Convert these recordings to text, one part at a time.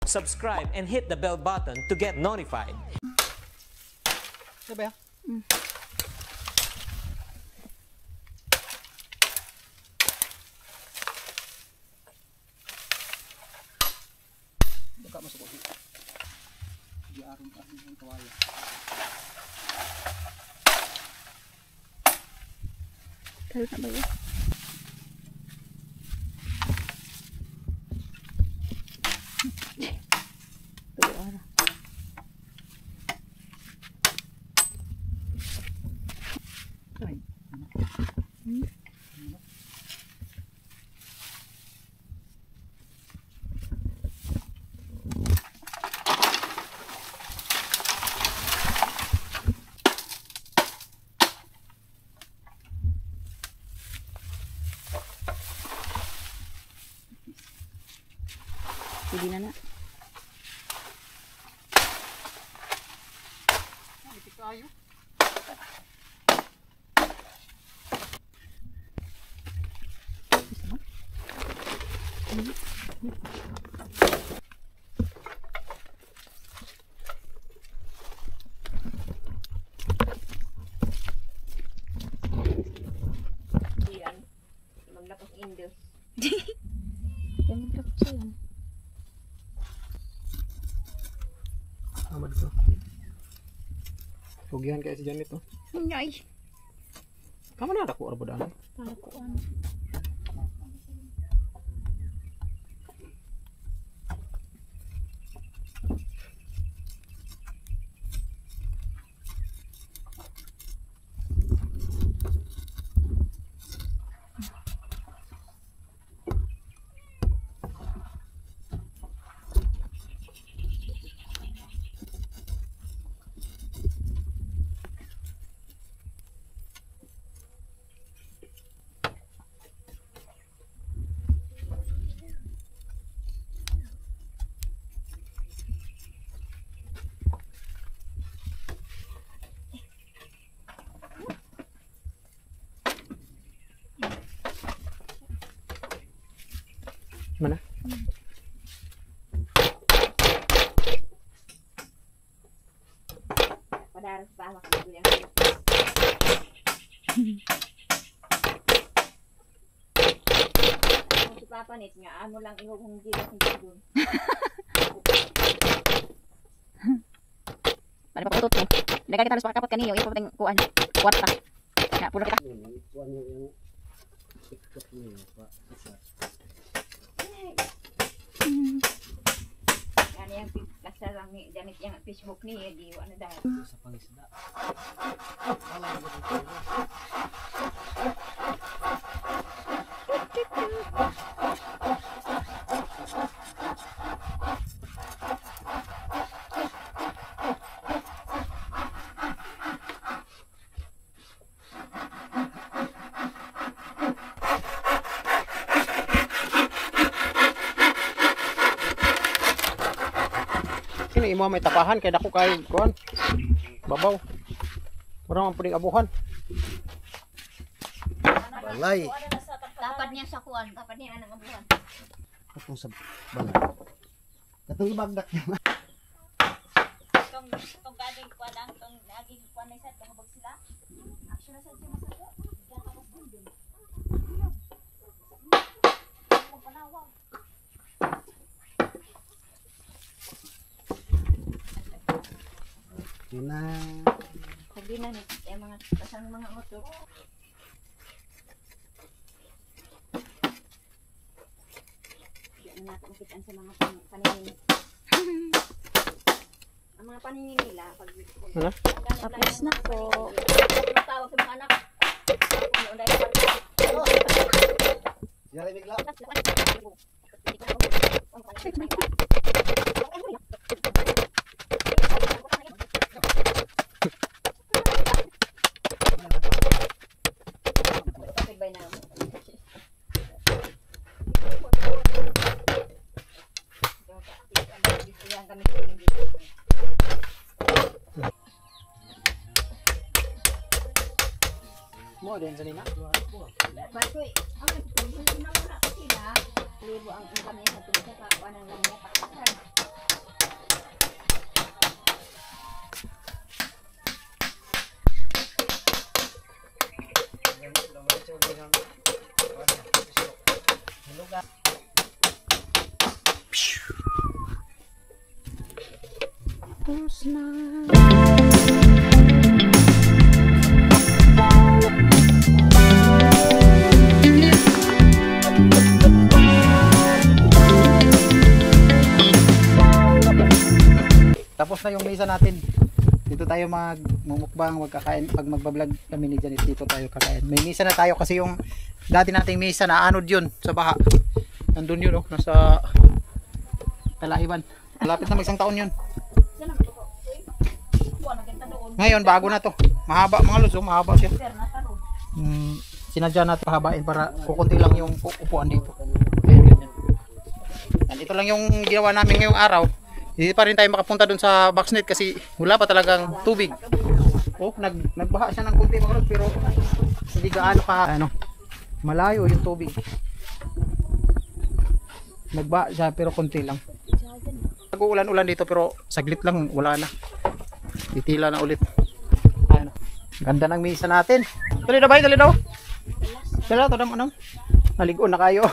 subscribe, and hit the bell button to get notified. Diba? Buka masuk ko. Di arum-arum ng kawaya. Tarik na ba yun? Pwede na na. Ito tayo. Yan. Maglapos indos. Yan maglapos yan. Amad ko. Hugihan kayo si Janet oh. Ay. Kamu na ada ko arbo daan. Para ko ano. Mana? Padaras pa makakabili ang si Papa Nit nga, ano lang ihuhong dito doon. Para pa kutot mo. Daga kita harus pakapot kaniyo. Ito pa kuan. Kwarta. Na pulo kita. Kuan yung TikTok niyo pa. Yan yung kasal lang ni Janet yung Facebook niya, di ano dahil. Sa pangisda. Kini imo may tapahan kay dako kay kuan. Babaw. Mura man puding abuhan. Balay. Dapat niya sa kuwan, dapat niya ang abuhan. Katong sa balay. Katong ibagdak niya. Tong gading kuwan ang tong naging kuwan na isa tong bag sila. Action na sa siya masako. Diyan ka mas building. Panawag. Ina. Sabi na ni mga pasang mga motor. Diyan na makitaan sa mga paningin. Ang mga paningin nila pag Ano? Tapos na po. tawag sa mga anak. Yari bigla. Mo din sa nina. Basoy, ang pagkakas na wala ko sila. Libo ang income niya sa tuloy sa kawan ng lang niya. Tapos na. Tapos na yung mesa natin. Dito tayo magmumukbang, magkakain. Pag magbablog kami ni Janet, dito tayo kakain. May mesa na tayo kasi yung dati nating mesa na anod yun sa baha. Nandun yun, oh, nasa Talaiban. Malapit na mag-isang taon yun. Ngayon, bago na to. Mahaba mga lods, oh, mahaba siya. Sinadya natin pahabain para kukunti lang yung upuan dito. Ayan, ganyan. And ito lang yung ginawa namin ngayong araw. Hindi pa rin tayo makapunta dun sa Boxnet kasi wala pa talagang tubig. Oh, nagbaha siya ng kunti mga lods, pero hindi gaano ka malayo yung tubig. Nagbaha siya pero kunti lang. Nag-uulan-ulan dito pero saglit lang wala na. Titila na ulit. Ayan. Ganda ng misa natin. Tuloy na ba? Tuloy daw. Sala to naman. Naligo na kayo.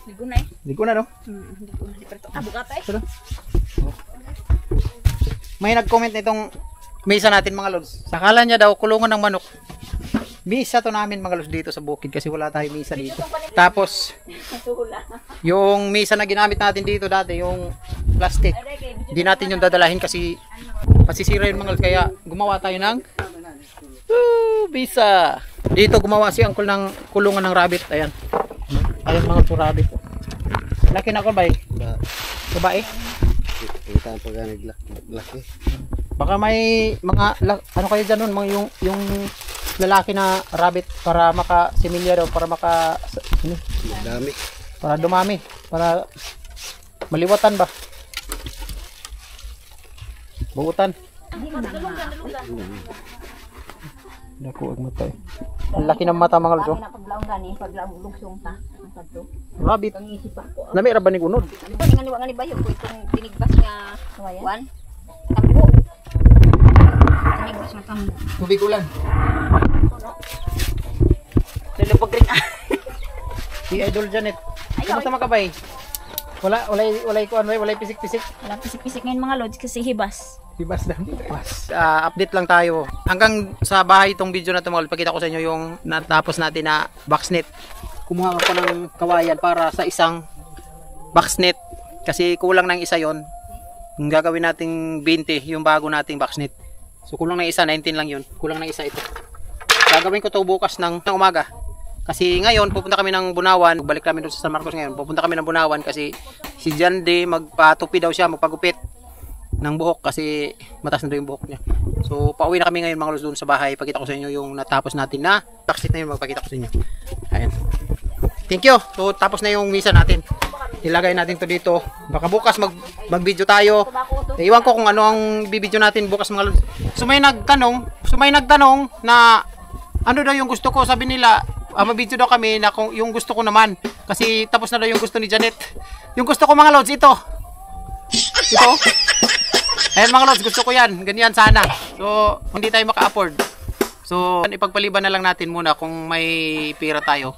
Ligo na eh. Ligo na no? Ligo na. Bugata eh. May nag-comment nitong misa natin mga lods. Sakala niya daw kulungan ng manok. Misa to namin mga lods dito sa bukid kasi wala tayong misa dito. Tapos yung misa na ginamit natin dito dati, yung plastic, hindi natin yung dadalahin kasi masisira yung mga lods. Kaya gumawa tayo ng misa. Dito gumawa si uncle ng kulungan ng rabbit. Ayan. Ayan mga lods, rabbit. Laki na ko ba eh? Babae? Kita ang pag-laki. Baka may mga ano kayo dyan nun, yung lalaki na rabbit para makasimilya daw, para Dami. para dumami, para maliwatan ba? Buutan. Dako ang mata eh. Ang laki ng mata mga lods. Paglaong gani, paglaong lugsong ta. Rabbit. Ang isip ako. Lami ra ba ni gunod? Nga ni bayo ko itong tinigbas nga kuan. Kambo. Tinigbas nga kambo. Tubig ulan. Lulubog rin ah. Si Idol Janet. Kamusta makabay? Walay kuan, walay pisik-pisik. Wala pisik-pisik ngayon mga lods kasi hibas. Hibas lang. Update lang tayo. Hanggang sa bahay itong video na ito, pakita ko sa inyo yung natapos natin na Boxnet. Kumuha ako ng kawayan para sa isang Boxnet. Kasi kulang ng isa yon. Yung gagawin nating 20, yung bago nating Boxnet. So kulang ng isa, 19 lang yun. Kulang ng isa ito. Gagawin ko to bukas ng umaga. Kasi ngayon, pupunta kami ng Bunawan. Balik kami doon sa San Marcos ngayon. Pupunta kami ng Bunawan kasi si Jande magpatupi daw siya, magpagupit ng buhok kasi matas na daw yung buhok niya. So pauwi na kami ngayon mga lods doon sa bahay. Pakita ko sa inyo yung natapos natin na Boxnet na yun, magpakita ko sa inyo. Ayan. Thank you. So tapos na yung misa natin. Ilagay natin to dito. Baka bukas mag-video tayo. Iwan ko kung ano ang bibidyo natin bukas mga lods. So may nagtanong na ano daw yung gusto ko, sabi nila mabidyo daw kami na kung yung gusto ko naman kasi tapos na daw yung gusto ni Janet. Yung gusto ko mga lods ito. Ayan mga lods, gusto ko yan. Ganyan sana. So hindi tayo maka-afford. So ipagpaliban na lang natin muna kung may pera tayo.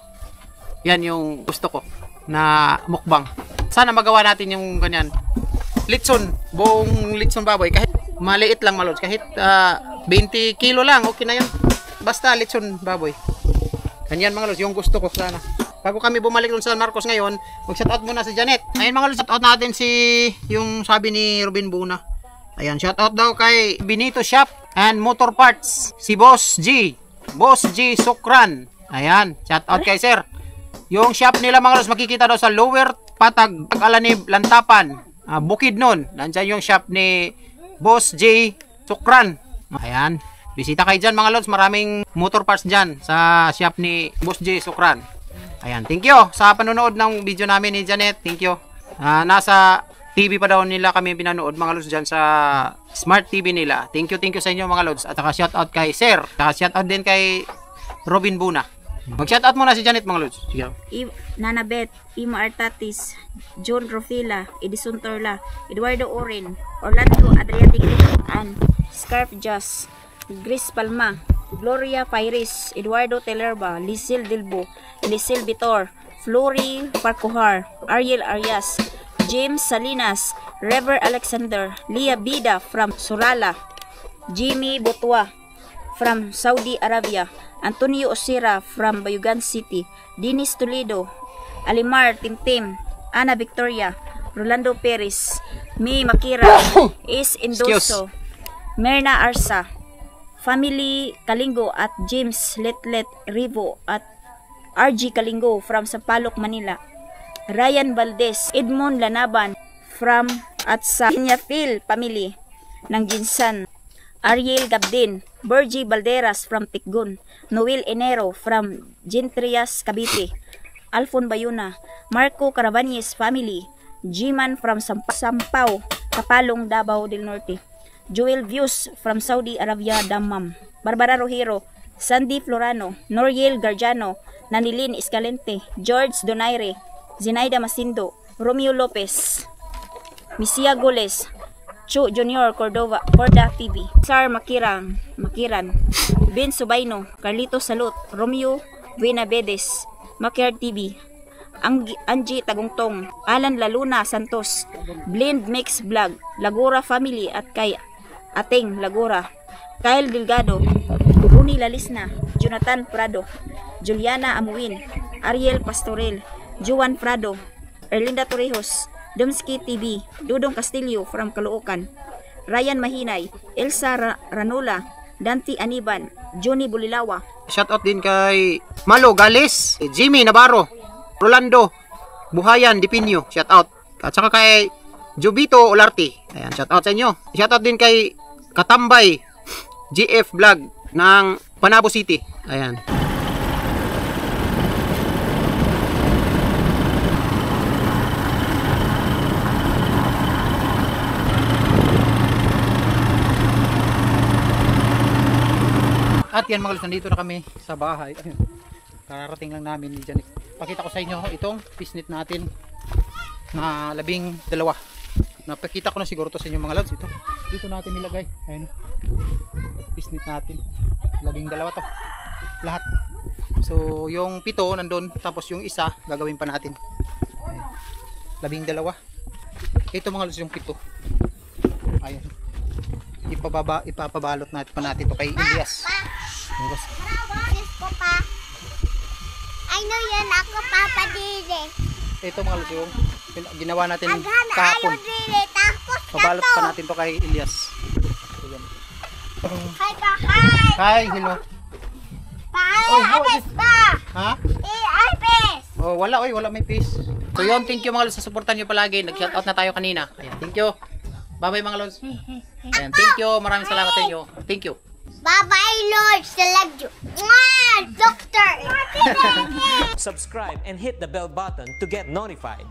Yan yung gusto ko na mukbang. Sana magawa natin yung ganyan. Litson, buong litson baboy. Kahit maliit lang mga lods, kahit 20 kilo lang, okay na yun. Basta litson baboy. Ganyan mga lods, yung gusto ko sana. Bago kami bumalik dun sa San Marcos ngayon, mag-shoutout muna si Janet. Ayun mga lods, shoutout natin yung sabi ni Robin Buna. Ayan, shoutout daw kay Benito Shop and Motor Parts. Si Boss G. Boss G Sukran. Ayan, shoutout kay sir. Yung shop nila mga lods, makikita daw sa Lower Patag, Alanib, Lantapan, Bukidnon. Nandiyan yung shop ni Boss J. Sukran. Ayan. Bisita kayo dyan mga lods. Maraming motor parts dyan sa shop ni Boss J. Sukran. Ayan. Thank you sa panonood ng video namin ni Janet. Thank you. Nasa TV pa daw nila kami pinanood mga lods dyan sa Smart TV nila. Thank you sa inyo mga lods. At saka shoutout kay Sir. At saka shoutout din kay Robin Buna. Mag-shoutout muna si Janet mga lods. Sige. Nanabet, Ima Artatis, John Rofila, Edison Torla, Eduardo Oren, Orlando Adriatic and Scarf Jazz, Grace Palma, Gloria Pairis, Eduardo Telerba, Lisil Dilbo, Lisil Vitor, Flory Farcohar, Ariel Arias, James Salinas, Rever Alexander, Leah Bida from Surala, Jimmy Botwa from Saudi Arabia, Antonio Osira from Bayugan City, Dennis Toledo, Alimar Timtim, Ana Victoria, Rolando Perez, May Makira, Is Indoso, Merna Arsa, Family Kalingo at James Letlet Rivo at RG Kalingo from Sampaloc, Manila, Ryan Valdez, Edmond Lanaban from at sa Pinyafil family ng Ginsan, Ariel Gabdin, Bergie Balderas from Tikgun, Noel Enero from Gentrias, Cavite, Alfon Bayuna, Marco Carabanes family, Jiman from Sampao, Kapalong, Davao del Norte, Joel Views from Saudi Arabia, Dammam, Barbara Rojero, Sandy Florano, Noriel Garjano, Nanilin Escalente, George Donaire, Zinaida Masindo, Romeo Lopez, Misia Goles, Chu Junior Corda TV, Sar Makiran, Ben Subayno, Carlito Salot, Romeo Benavides, Makiar TV, Angie Tagungtong, Alan Laluna Santos, Blind Mix Vlog, Lagora Family at kay Ateng Lagora, Kyle Delgado, Runi Lalisna, Jonathan Prado, Juliana Amuin, Ariel Pastorel, Juan Prado, Erlinda Torrijos, Dumski TV, Dudong Castillo from Caloocan, Ryan Mahinay, Elsa Ranula, Dante Aniban, Johnny Bulilawa. Shoutout din kay Malo Gales, Jimmy Navarro, Rolando Buhayan Dipinyo, shoutout. At saka kay Jubito Olarte. Ayan, shoutout sa inyo. Shoutout din kay Katambay GF Vlog ng Panabo City. Ayan. At yan mga lods, nandito na kami sa bahay. Ayun, kararating lang namin dyan. Pakita ko sa inyo itong pisnit natin na 12. Napakita ko na siguro to sa inyo mga lods. Dito natin nilagay. Ayun, pisnit natin 12 to lahat. So yung 7 nandun, tapos yung isa gagawin pa natin. Ayun, 12. Ito mga lods yung 7. Ayun, ipapabalot natin pa natin to kay Elias. Ko pa. Ay no yan ako papadili. Ito mga lods yung ginawa natin kahapon. Pabalot pa natin to kay Elias. Ayan. Hi pa, hi. Hi, hello. Paano ba? Ha? Ay, pes. Oh, wala may fish. So yun, thank you mga lods sa suportan niyo palagi. Nag-shoutout na tayo kanina. Ayan, thank you. Bye-bye mga lods. Ayan, thank you. Maraming salamat sa inyo. Thank you. Bye-bye, Lord. Select you. Doctor. Subscribe and hit the bell button to get notified.